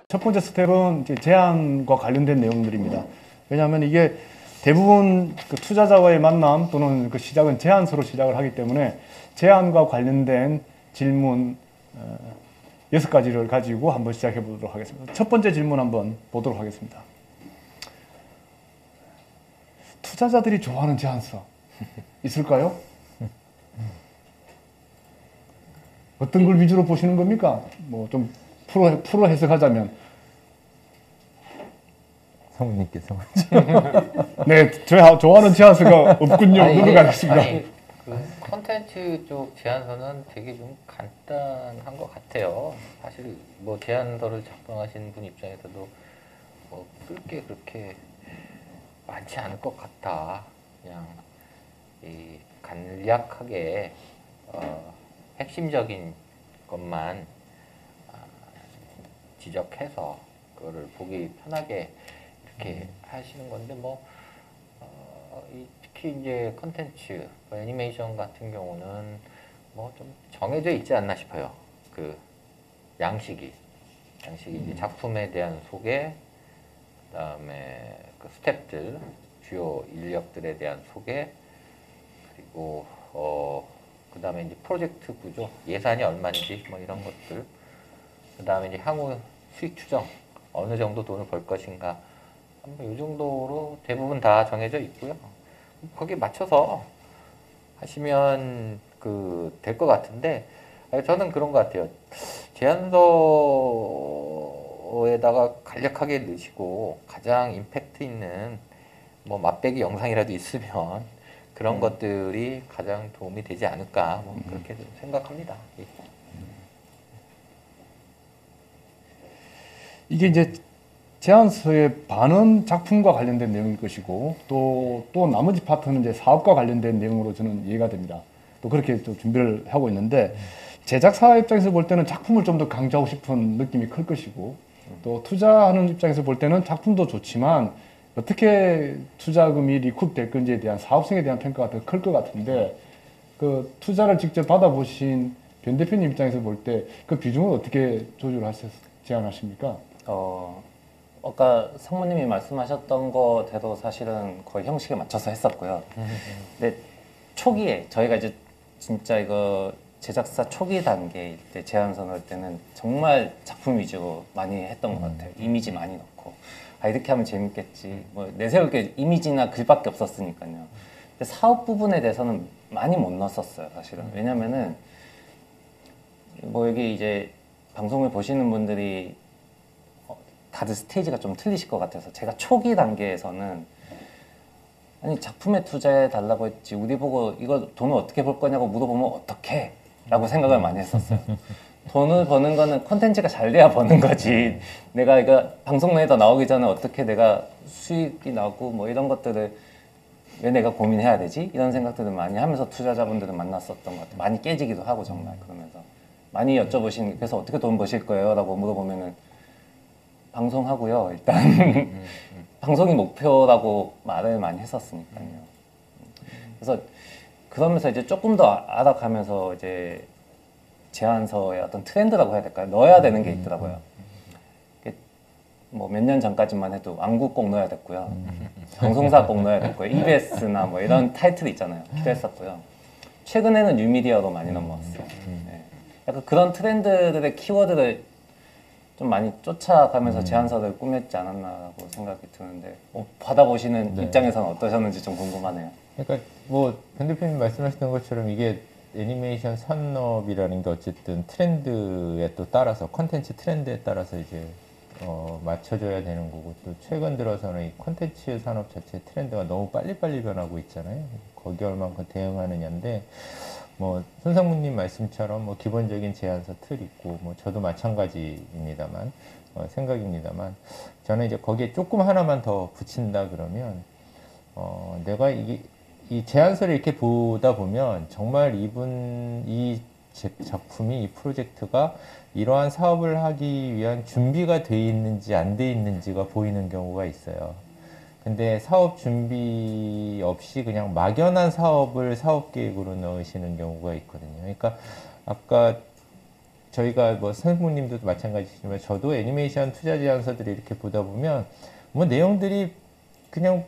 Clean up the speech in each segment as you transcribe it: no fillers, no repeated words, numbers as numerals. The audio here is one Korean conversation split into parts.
첫 번째 스텝은 이제 제안과 관련된 내용들입니다. 왜냐하면 이게 대부분 그 투자자와의 만남 또는 그 시작은 제안서로 시작을 하기 때문에 제안과 관련된 질문 6가지를 가지고 한번 시작해 보도록 하겠습니다. 첫 번째 질문 한번 보도록 하겠습니다. 투자자들이 좋아하는 제안서 있을까요? 어떤 걸 위주로 보시는 겁니까? 뭐 좀 풀어 해석하자면. 성우님께서. 네, 제가 좋아하는 제안서가 없군요. 넘어가겠습니다. 그 콘텐츠 쪽 제안서는 되게 좀 간단한 것 같아요. 사실 뭐 제안서를 작성하시는 분 입장에서도 뭐 쓸 게 그렇게 많지 않을 것 같아. 그냥 이 간략하게 핵심적인 것만 지적해서 그거를 보기 편하게 이렇게 하시는 건데 뭐 특히 이제 컨텐츠, 애니메이션 같은 경우는 뭐 좀 정해져 있지 않나 싶어요. 그 양식이 이제 작품에 대한 소개, 그다음에 그 스태프들, 주요 인력들에 대한 소개, 그리고 그다음에 이제 프로젝트 구조, 예산이 얼마인지 뭐 이런 것들, 그다음에 이제 향후 수익 추정, 어느 정도 돈을 벌 것인가, 뭐 이 정도로 대부분 다 정해져 있고요. 거기에 맞춰서 하시면 될 것 같은데, 저는 그런 것 같아요. 제안서에다가 간략하게 넣으시고 가장 임팩트 있는 뭐 맛배기 영상이라도 있으면 그런 것들이 가장 도움이 되지 않을까, 뭐 그렇게 생각합니다. 이게 이제 제안서의 반은 작품과 관련된 내용일 것이고 또 나머지 파트는 이제 사업과 관련된 내용으로 저는 이해가 됩니다. 또 그렇게 또 준비를 하고 있는데, 제작사 입장에서 볼 때는 작품을 좀 더 강조하고 싶은 느낌이 클 것이고, 또 투자하는 입장에서 볼 때는 작품도 좋지만 어떻게 투자금이 리쿱될 건지에 대한 사업성에 대한 평가가 더 클 것 같은데, 그 투자를 직접 받아보신 변 대표님 입장에서 볼 때 그 비중을 어떻게 제안하십니까? 아까 성모님이 말씀하셨던 거대로 사실은 거의 형식에 맞춰서 했었고요. 근데 초기에 저희가 이제 진짜 이거 제작사 초기 단계일 때 제안서 넣을 때는 정말 작품 위주로 많이 했던 것 같아요. 이미지 많이 넣고 이렇게 하면 재밌겠지, 뭐 내세울 게 이미지나 글밖에 없었으니까요. 근데 사업 부분에 대해서는 많이 못 넣었었어요, 사실은. 왜냐면은 뭐 여기 이제 방송을 보시는 분들이 다들 스테이지가 좀 틀리실 것 같아서, 제가 초기 단계에서는 아니 작품에 투자해 달라고 했지 우리 보고 이거 돈을 어떻게 벌 거냐고 물어보면 어떡해? 라고 생각을 많이 했었어요. 돈을 버는 거는 콘텐츠가 잘 돼야 버는 거지, 내가 이거 방송 내에다 나오기 전에 어떻게 내가 수익이 나고 뭐 이런 것들을 왜 내가 고민해야 되지? 이런 생각들을 많이 하면서 투자자분들을 만났었던 것 같아요. 많이 깨지기도 하고 정말. 그러면서 많이 여쭤보시는, 그래서 어떻게 돈 버실 거예요? 라고 물어보면은 방송하고요, 일단. 방송이 목표라고 말을 많이 했었으니까요. 그래서 그러면서 이제 조금 더 알아가면서 이제 제안서의 어떤 트렌드라고 해야 될까요? 넣어야 되는 게 있더라고요. 뭐 몇 년 전까지만 해도 왕국 꼭 넣어야 됐고요. 방송사 꼭 넣어야 됐고요. EBS나 뭐 이런 타이틀이 있잖아요. 필요했었고요. 최근에는 뉴미디어로 많이 넘어왔어요. 네. 약간 그런 트렌드들의 키워드를 좀 많이 쫓아가면서 제안서를 꾸몄지 않았나라고 생각이 드는데, 받아보시는 입장에서는 어떠셨는지 좀 궁금하네요. 그러니까 뭐 변 대표님 말씀하셨던 것처럼 이게 애니메이션 산업이라는 게 어쨌든 트렌드에 또 따라서, 컨텐츠 트렌드에 따라서 이제 맞춰줘야 되는 거고, 또 최근 들어서는 이 콘텐츠 산업 자체 트렌드가 너무 빨리빨리 변하고 있잖아요. 거기에 얼만큼 대응하느냐인데, 뭐 손상무님 말씀처럼 뭐 기본적인 제안서 틀 있고, 뭐 저도 마찬가지입니다만, 생각입니다만, 저는 이제 거기에 조금 하나만 더 붙인다 그러면, 내가 이 제안서를 이렇게 보다 보면 정말 이 작품이, 이 프로젝트가 이러한 사업을 하기 위한 준비가 돼 있는지 안 돼 있는지가 보이는 경우가 있어요. 근데 사업 준비 없이 그냥 막연한 사업을 사업 계획으로 넣으시는 경우가 있거든요. 그러니까 아까 저희가 뭐 선생님도 마찬가지지만 저도 애니메이션 투자 제안서들을 이렇게 보다 보면 뭐 내용들이 그냥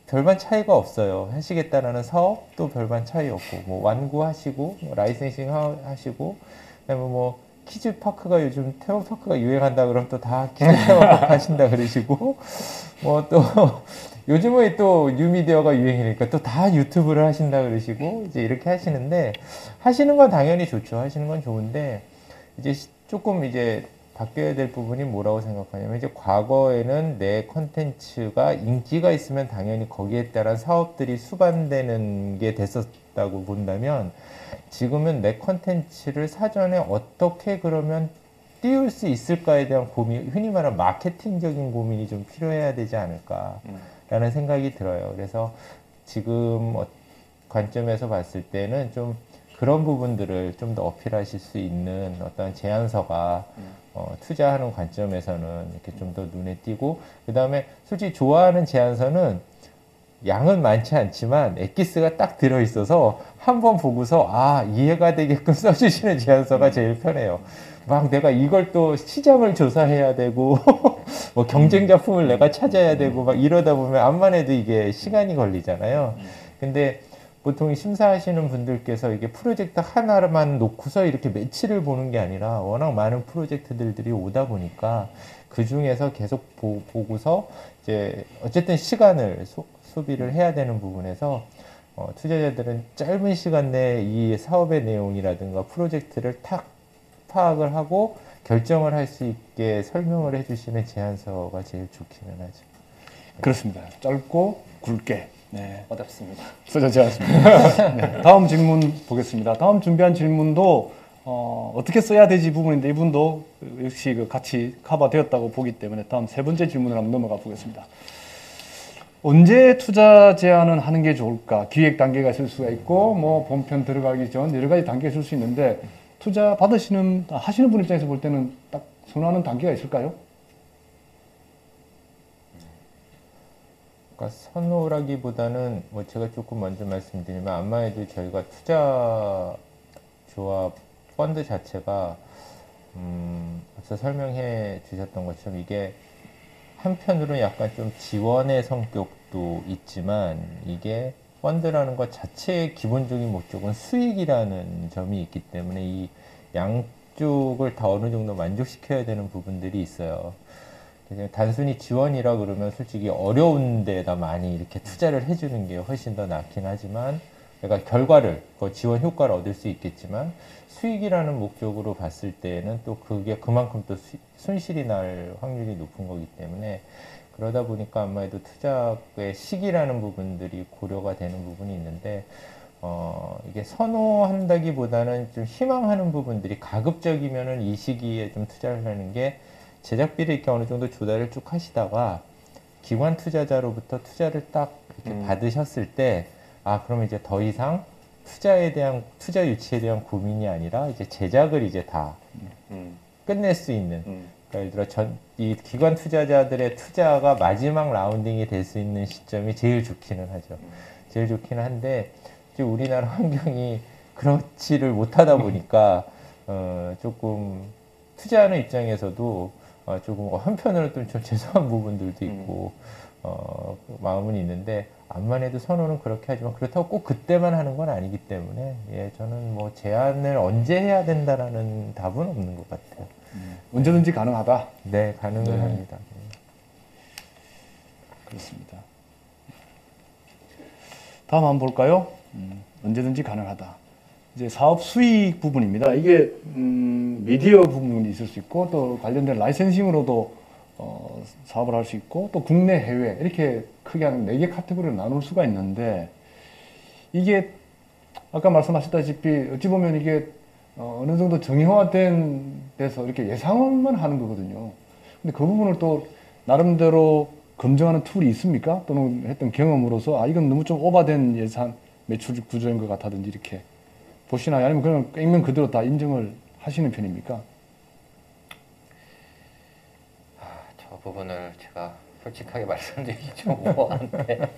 별반 차이가 없어요. 하시겠다라는 사업도 별반 차이 없고 뭐 완구하시고 뭐 라이센싱 하시고 그다음에 뭐 키즈 파크가 요즘 테마파크가 유행한다 그러면 또 다 키즈 테마파크 하신다 그러시고 뭐 또 요즘에 또 뉴미디어가 유행이니까 또 다 유튜브를 하신다 그러시고 이제 이렇게 하시는데 하시는 건 당연히 좋죠. 하시는 건 좋은데 이제 조금 이제 바뀌어야 될 부분이 뭐라고 생각하냐면 이제 과거에는 내 컨텐츠가 인기가 있으면 당연히 거기에 따른 사업들이 수반되는 게 됐었다고 본다면 지금은 내 컨텐츠를 사전에 어떻게 그러면 띄울 수 있을까에 대한 고민, 흔히 말하는 마케팅적인 고민이 좀 필요해야 되지 않을까라는 생각이 들어요. 그래서 지금 관점에서 봤을 때는 좀 그런 부분들을 좀 더 어필하실 수 있는 어떤 제안서가 투자하는 관점에서는 이렇게 좀 더 눈에 띄고 그 다음에 솔직히 좋아하는 제안서는 양은 많지 않지만 엑기스가 딱 들어있어서 한번 보고서 아 이해가 되게끔 써주시는 제안서가 제일 편해요. 막 내가 이걸 또 시장을 조사해야 되고 뭐 경쟁 작품을 내가 찾아야 되고 막 이러다 보면 암만 해도 이게 시간이 걸리잖아요. 근데 보통 심사하시는 분들께서 이게 프로젝트 하나만 놓고서 이렇게 며칠을 보는 게 아니라 워낙 많은 프로젝트들이 오다 보니까 그 중에서 계속 보고서 이제 어쨌든 시간을 소비를 해야 되는 부분에서 투자자들은 짧은 시간 내에 이 사업의 내용이라든가 프로젝트를 탁 파악을 하고 결정을 할 수 있게 설명을 해주시는 제안서가 제일 좋기는 하죠. 그렇습니다. 짧고 굵게. 네. 어렵습니다. 써지지 않습니다. 네. 다음 질문 보겠습니다. 다음 준비한 질문도 어떻게 써야 되지 부분인데 이분도 역시 같이 커버되었다고 보기 때문에 다음 세 번째 질문을 한번 넘어가 보겠습니다. 언제 투자 제안은 하는 게 좋을까? 기획 단계가 있을 수가 있고 뭐 본편 들어가기 전 여러 가지 단계가 있을 수 있는데 투자 하시는 분 입장에서 볼 때는 딱 선호하는 단계가 있을까요? 그러니까 선호라기보다는 뭐 제가 조금 먼저 말씀드리면 아마도 저희가 투자 조합 펀드 자체가 앞서 설명해 주셨던 것처럼 이게 한편으로는 약간 좀 지원의 성격도 있지만 이게 펀드라는 것 자체의 기본적인 목적은 수익이라는 점이 있기 때문에 이 양쪽을 다 어느 정도 만족시켜야 되는 부분들이 있어요. 단순히 지원이라 그러면 솔직히 어려운 데다 많이 이렇게 투자를 해주는 게 훨씬 더 낫긴 하지만 그러니까 결과를, 그 지원 효과를 얻을 수 있겠지만 수익이라는 목적으로 봤을 때는 또 그게 그만큼 또 손실이 날 확률이 높은 거기 때문에 그러다 보니까 아마도 투자의 시기라는 부분들이 고려가 되는 부분이 있는데 이게 선호한다기보다는 좀 희망하는 부분들이 가급적이면은 이 시기에 좀 투자를 하는 게 제작비를 이렇게 어느 정도 조달을 쭉 하시다가 기관 투자자로부터 투자를 딱 이렇게 받으셨을 때 아, 그러면 이제 더 이상 투자 유치에 대한 고민이 아니라 이제 제작을 이제 다 끝낼 수 있는 그러니까 예를 들어 이 기관 투자자들의 투자가 마지막 라운딩이 될 수 있는 시점이 제일 좋기는 하죠. 제일 좋기는 한데 이제 우리나라 환경이 그렇지를 못하다 보니까 조금 투자하는 입장에서도 조금 한편으로 좀 죄송한 부분들도 있고 마음은 있는데 암만 해도 선호는 그렇게 하지만 그렇다고 꼭 그때만 하는 건 아니기 때문에 예 저는 뭐 제안을 언제 해야 된다라는 답은 없는 것 같아요. 언제든지 가능하다. 네, 가능은 네. 합니다. 그렇습니다. 다음 한번 볼까요? 언제든지 가능하다. 이제 사업 수익 부분입니다. 이게 미디어 부분이 있을 수 있고 또 관련된 라이센싱으로도 사업을 할 수 있고 또 국내 해외 이렇게 크게 한 4개 카테고리로 나눌 수가 있는데 이게 아까 말씀하셨다시피 어찌 보면 이게 어느 정도 정형화된 데서 이렇게 예상만 하는 거거든요. 근데 그 부분을 또 나름대로 검증하는 툴이 있습니까? 또는 했던 경험으로서 아 이건 너무 좀 오버된 예산 매출 구조인 것 같다든지 이렇게 보시나요? 아니면 그냥 액면 그대로 다 인정을 하시는 편입니까? 저 부분을 제가 솔직하게 말씀드리죠. 뭐한테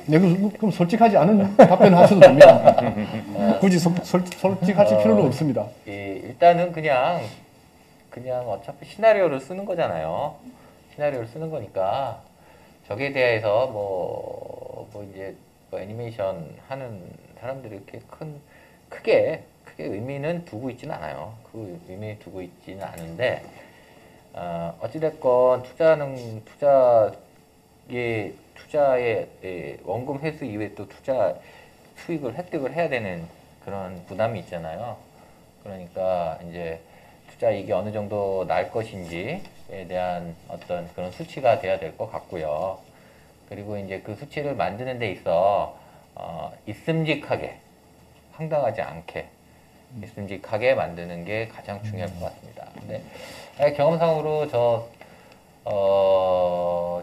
네, 그럼 솔직하지 않은 답변을 하셔도 됩니다. 굳이 솔직하실 필요는 없습니다. 일단은 그냥 어차피 시나리오를 쓰는 거잖아요. 시나리오를 쓰는 거니까 저기에 대해서 뭐 이제 뭐 애니메이션 하는 사람들이 이렇게 크게 의미는 두고 있지는 않아요. 그 의미 두고 있지는 않은데 어찌됐건 투자의 원금 회수 이외에 또 투자 수익을 획득을 해야 되는 그런 부담이 있잖아요. 그러니까 이제 투자이익이 어느 정도 날 것인지에 대한 어떤 그런 수치가 돼야 될 것 같고요. 그리고 이제 그 수치를 만드는 데 있어 있음직하게, 황당하지 않게 있음직하게 만드는 게 가장 중요할 것 같습니다. 근데 경험상으로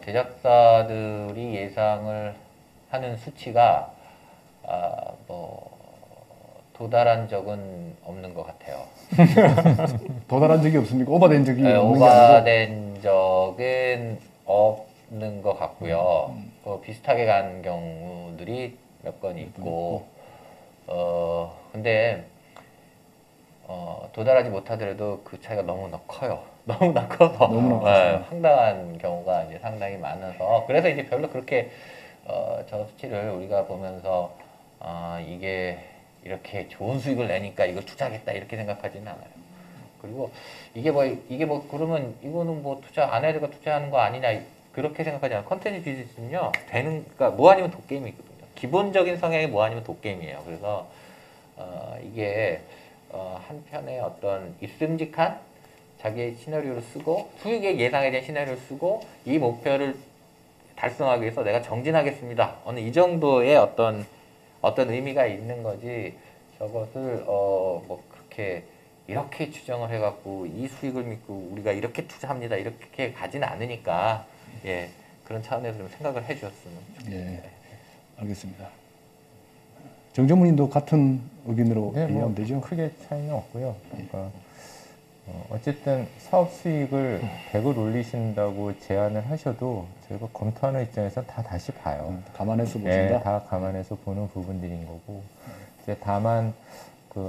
제작사들이 예상을 하는 수치가 도달한 적은 없는 것 같아요. 도달한 적이 없습니까? 오버된 적이 없는 게 아니고. 오버된 적은 없는 것 같고요. 비슷하게 간 경우들이 몇 건 있고, 근데 도달하지 못하더라도 그 차이가 너무나 커요. 너무나 커서 황당한 경우가 이제 상당히 많아서, 그래서 이제 별로 그렇게 저 수치를 우리가 보면서 이게 이렇게 좋은 수익을 내니까 이걸 투자하겠다 이렇게 생각하지는 않아요. 그리고 이게 뭐 그러면 이거는 뭐 투자 안 해야 되고 투자하는 거 아니냐 그렇게 생각하지 않아요. 컨텐츠 비즈니스는요, 그러니까 뭐 아니면 도게임이거든요. 기본적인 성향이 뭐 아니면 도게임이에요. 그래서 이게 한편의 어떤 있음직한 자기의 시나리오를 쓰고 수익의 예상에 대한 시나리오를 쓰고 이 목표를 달성하기 위해서 내가 정진하겠습니다. 어느 이 정도의 어떤 의미가 있는 거지, 저것을 뭐 그렇게 이렇게 추정을 해갖고 이 수익을 믿고 우리가 이렇게 투자합니다 이렇게 가지는 않으니까, 예, 그런 차원에서 좀 생각을 해주셨으면 좋겠습니다. 예, 알겠습니다. 정전무님도 같은 의견으로 이해하면 되죠? 크게 차이는 없고요. 그러니까 어쨌든 사업 수익을 100을 올리신다고 제안을 하셔도 저희가 검토하는 입장에서 다 다시 봐요. 감안해서 보신다? 네, 다 감안해서 보는 부분들인 거고, 이제 다만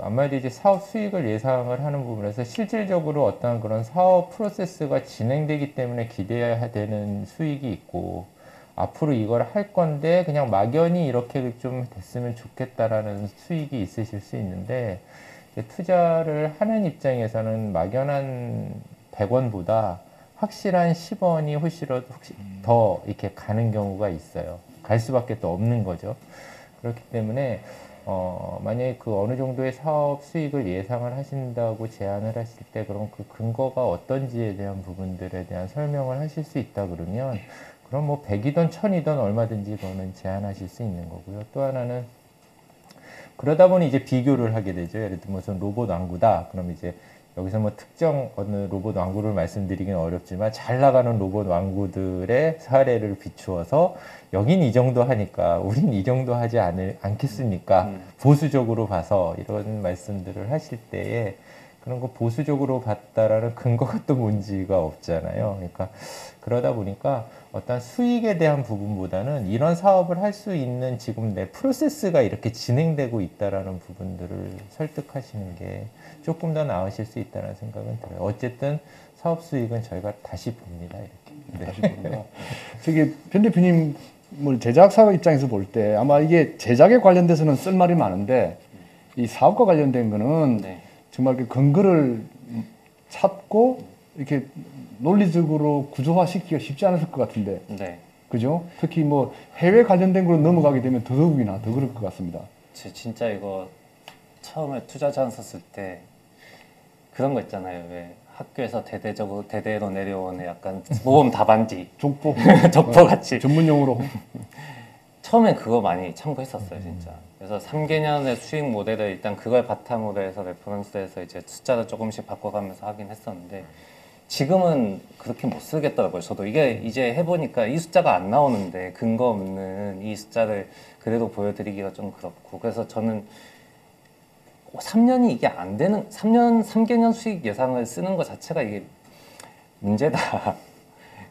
아무래도 이제 사업 수익을 예상을 하는 부분에서 실질적으로 어떤 그런 사업 프로세스가 진행되기 때문에 기대해야 되는 수익이 있고, 앞으로 이걸 할 건데 그냥 막연히 이렇게 좀 됐으면 좋겠다라는 수익이 있으실 수 있는데, 투자를 하는 입장에서는 막연한 100원보다 확실한 10원이 훨씬 더 이렇게 가는 경우가 있어요. 갈 수밖에 또 없는 거죠. 그렇기 때문에 만약에 그 어느 정도의 사업 수익을 예상을 하신다고 제안을 하실 때, 그럼 그 근거가 어떤지에 대한 부분들에 대한 설명을 하실 수 있다 그러면, 그럼 뭐 100이든 1000이든 얼마든지 그거는 제안하실 수 있는 거고요. 또 하나는, 그러다 보니 이제 비교를 하게 되죠. 예를 들면 무슨 로봇 왕구다. 그럼 이제 여기서 뭐 특정 어느 로봇 왕구를 말씀드리기는 어렵지만 잘 나가는 로봇 왕구들의 사례를 비추어서 여긴 이 정도 하니까 우린 이 정도 하지 않겠습니까? 보수적으로 봐서 이런 말씀들을 하실 때에 그런 거 보수적으로 봤다라는 근거가 또 문제가 없잖아요. 그러니까 그러다 보니까 어떤 수익에 대한 부분보다는 이런 사업을 할 수 있는 지금 내 프로세스가 이렇게 진행되고 있다라는 부분들을 설득하시는 게 조금 더 나으실 수 있다는 생각은 들어요. 어쨌든 사업 수익은 저희가 다시 봅니다. 이렇게. 네. 다시 봅니다. 저기 편 대표님을 제작사 입장에서 볼 때 아마 이게 제작에 관련돼서는 쓸 말이 많은데, 이 사업과 관련된 거는 네. 정말 그 근거를 찾고 이렇게 논리적으로 구조화시키기가 쉽지 않을 것 같은데, 네. 그죠? 특히 뭐 해외 관련된 걸로 넘어가게 되면 더더욱이나 더 그럴 것 같습니다. 진짜 이거 처음에 투자 제안 썼을 때 그런 거 있잖아요. 왜 학교에서 대대로 내려오는 약간 모범 답안지 족보, 족보같이 전문용어로. 처음엔 그거 많이 참고했었어요, 진짜. 그래서 3개년의 수익 모델을 일단 그걸 바탕으로 해서 레퍼런스에서 이제 숫자를 조금씩 바꿔가면서 하긴 했었는데, 지금은 그렇게 못 쓰겠더라고요. 저도 이게 이제 해보니까 이 숫자가 안 나오는데 근거 없는 이 숫자를 그래도 보여드리기가 좀 그렇고, 그래서 저는 3년이 이게 안 되는, 3개년 수익 예상을 쓰는 것 자체가 이게 문제다.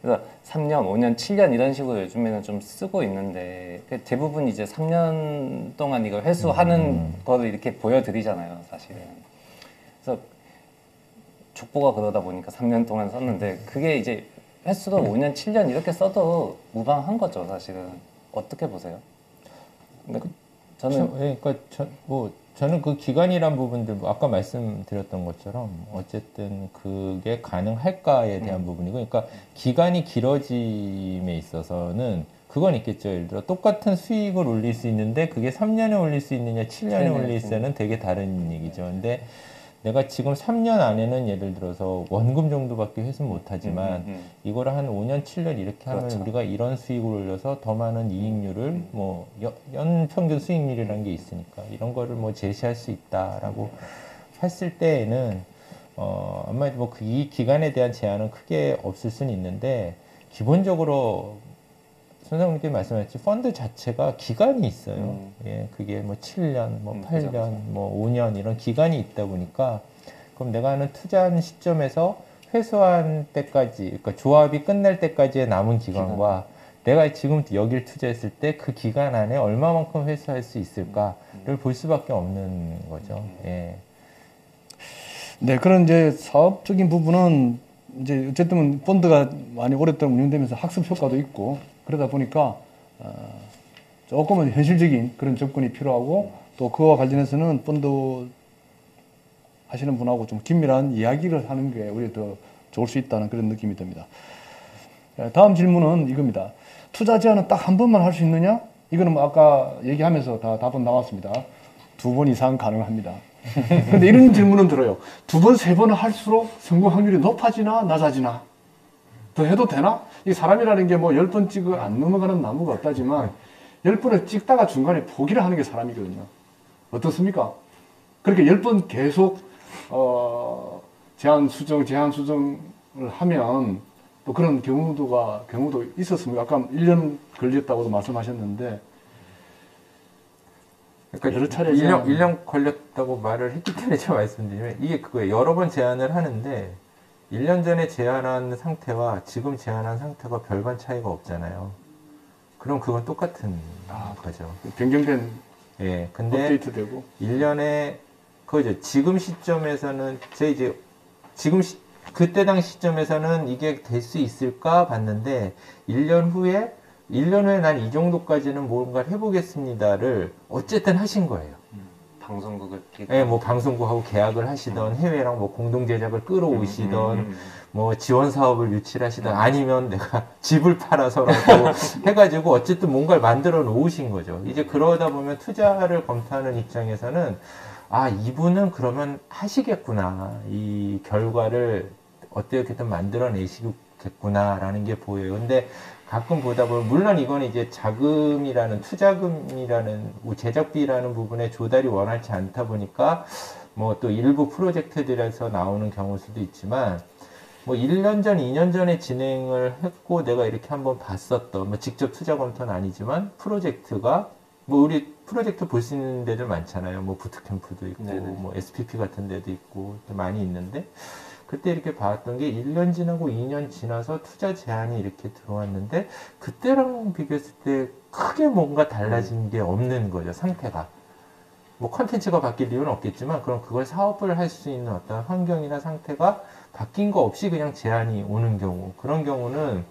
그래서 3년, 5년, 7년 이런 식으로 요즘에는 좀 쓰고 있는데 대부분 이제 3년 동안 이걸 회수하는 거를 이렇게 보여드리잖아요, 사실은. 그래서 족보가 그러다 보니까 3년 동안 썼는데 그게 이제 횟수도 5년, 7년 이렇게 써도 무방한 거죠, 사실은. 어떻게 보세요? 근데 그러니까 저는 그 기간이란 부분들 뭐 아까 말씀드렸던 것처럼 어쨌든 그게 가능할까에 대한 부분이고, 그러니까 기간이 길어짐에 있어서는 그건 있겠죠. 예를 들어 똑같은 수익을 올릴 수 있는데 그게 3년에 올릴 수 있느냐 7년에 올릴 수는 되게 다른 얘기죠. 근데 내가 지금 3년 안에는 예를 들어서 원금 정도밖에 회수 못하지만 이거를 한 5년, 7년 이렇게 하면 그렇죠. 우리가 이런 수익을 올려서 더 많은 이익률을 뭐 연평균 수익률이라는 게 있으니까 이런 거를 뭐 제시할 수 있다라고 했을 때에는 아마 뭐 이 기간에 대한 제한은 크게 없을 수는 있는데 기본적으로 선생님께 말씀하셨지 펀드 자체가 기간이 있어요. 예, 그게 뭐 7년, 뭐 8년, 그죠. 뭐 5년 이런 기간이 있다 보니까 그럼 내가 하는 투자하는 시점에서 회수한 때까지, 그러니까 조합이 끝날 때까지의 남은 기간과 내가 지금 여길 투자했을 때 그 기간 안에 얼마만큼 회수할 수 있을까를 볼 수밖에 없는 거죠. 예. 네, 그런 이제 사업적인 부분은 이제 어쨌든 펀드가 많이 오랫동안 운영되면서 학습 효과도 있고 그러다 보니까 조금은 현실적인 그런 접근이 필요하고 또 그와 관련해서는 펀드 하시는 분하고 좀 긴밀한 이야기를 하는 게 오히려 더 좋을 수 있다는 그런 느낌이 듭니다. 다음 질문은 이겁니다. 투자 제한은 딱 한 번만 할 수 있느냐? 이거는 뭐 아까 얘기하면서 다 답은 나왔습니다. 2번 이상 가능합니다. 근데 이런 질문은 들어요. 2번, 3번을 할수록 성공 확률이 높아지나 낮아지나? 더 해도 되나? 이 사람이라는 게 뭐 10번 찍어 안 넘어가는 나무가 없다지만 10번을 찍다가 중간에 포기를 하는 게 사람이거든요. 어떻습니까? 그렇게 10번 계속 제한 수정을 하면 또 그런 경우도 있었습니다. 아까 1년 걸렸다고도 말씀하셨는데 그러니까 여러 차례 1년 걸렸다고 말을 했기 때문에 제가 말씀드리면 이게 그거예요. 여러 번 제안을 하는데 1년 전에 제안한 상태와 지금 제안한 상태가 별반 차이가 없잖아요. 그럼 그건 똑같은 거죠. 변경된 예. 근데 업데이트되고 1년에 그거죠. 지금 시점에서는 그때 당시 시점에서는 이게 될 수 있을까 봤는데 1년 후에 난 이 정도까지는 뭔가를 해보겠습니다를 어쨌든 하신 거예요. 방송국을 예, 뭐 방송국하고 계약을 하시던 해외랑 뭐 공동 제작을 끌어오시던 뭐 지원 사업을 유치하시던 아니면 내가 집을 팔아서라도 해가지고 어쨌든 뭔가를 만들어 놓으신 거죠. 이제 그러다 보면 투자를 검토하는 입장에서는 아, 이분은 그러면 하시겠구나. 이 결과를 어떻게든 만들어 내시겠구나라는 게 보여요. 근데 가끔 보다 보면, 물론 이건 이제 자금이라는, 투자금이라는, 제작비라는 부분에 조달이 원활치 않다 보니까, 뭐 또 일부 프로젝트들에서 나오는 경우일 수도 있지만, 뭐 1년 전, 2년 전에 진행을 했고, 내가 이렇게 한번 봤었던, 뭐 직접 투자 검토는 아니지만, 프로젝트가, 뭐 우리 프로젝트 볼 수 있는 데들 많잖아요. 뭐 부트캠프도 있고, 네네. 뭐 SPP 같은 데도 있고, 많이 있는데, 그때 이렇게 봤던 게 1년 지나고 2년 지나서 투자 제한이 이렇게 들어왔는데 그때랑 비교했을 때 크게 뭔가 달라진 게 없는 거죠, 상태가. 뭐 컨텐츠가 바뀔 이유는 없겠지만 그럼 그걸 사업을 할 수 있는 어떤 환경이나 상태가 바뀐 거 없이 그냥 제한이 오는 경우, 그런 경우는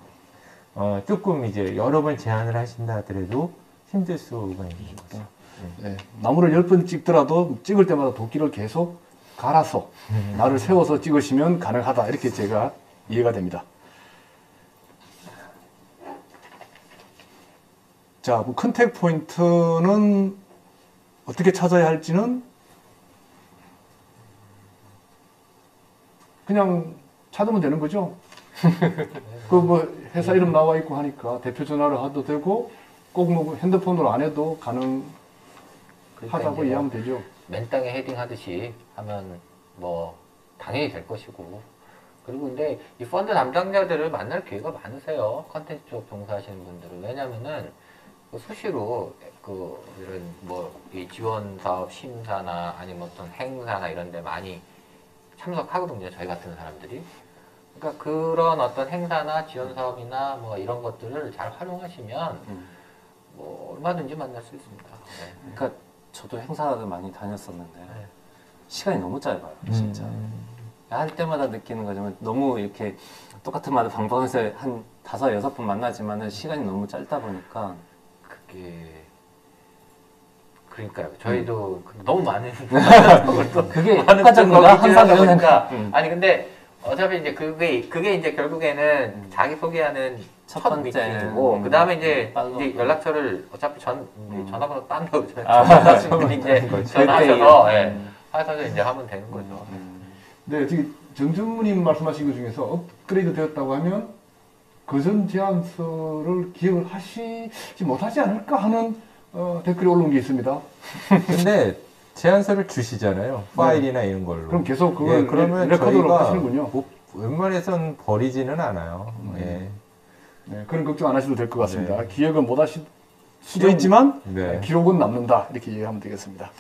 조금 이제 여러 번 제한을 하신다 하더라도 힘들 수가 있는 거죠. 네, 나무를 10번 찍더라도 찍을 때마다 도끼를 계속 갈아서 날을 세워서 찍으시면 가능하다, 이렇게 제가 이해가 됩니다. 자, 뭐 컨택 포인트는 어떻게 찾아야 할지는 그냥 찾으면 되는 거죠. 그 뭐 회사 이름 나와 있고 하니까 대표 전화를 해도 되고 꼭 뭐 핸드폰으로 안 해도 가능하다고 그러니까 이해하면 되죠. 맨땅에 헤딩 하듯이 하면 뭐 당연히 될 것이고, 그리고 근데 이 펀드 담당자들을 만날 기회가 많으세요. 컨텐츠 쪽 종사하시는 분들은. 왜냐면은 수시로 이런 뭐 이 지원 사업 심사나 아니면 어떤 행사나 이런 데 많이 참석하거든요, 저희 같은 사람들이. 그러니까 그런 어떤 행사나 지원 사업이나 뭐 이런 것들을 잘 활용하시면 뭐 얼마든지 만날 수 있습니다. 네. 그러니까 저도 행사를 많이 다녔었는데 네. 시간이 너무 짧아요, 진짜. 할 때마다 느끼는 거지만 너무 이렇게 똑같은 말을 반복해서 한 5, 6번 만나지만은 시간이 너무 짧다 보니까 그게 그러니까요. 저희도 너무 많은 것도 그게 많은 효과적인가? 항상 그런 보니까 생각. 아니 근데 어차피 이제 그게 이제 결국에는 자기 소개하는 첫 첫 번째. 미팅이고 그 다음에 이제 빨로. 연락처를 어차피 전화번호 딴 거 아, 전화하시면 이제 그렇죠. 전화하셔서 그때, 하셔서 이제 하면 되는 거죠. 네, 지금 정준무님 말씀하신 것 중에서 업그레이드 되었다고 하면 그전 제안서를 기억을 하시지 못하지 않을까 하는 댓글이 올라온 게 있습니다. 근데 제안서를 주시잖아요. 파일이나 이런 걸로. 그럼 계속 그걸 예, 그러면 레코드로 저희가 하시는군요. 뭐 웬만해선 버리지는 않아요. 예. 네, 그런 걱정 안 하셔도 될 것 같습니다. 네. 기억은 못 하실 수도 있지만 네. 기록은 남는다 이렇게 이해하면 되겠습니다.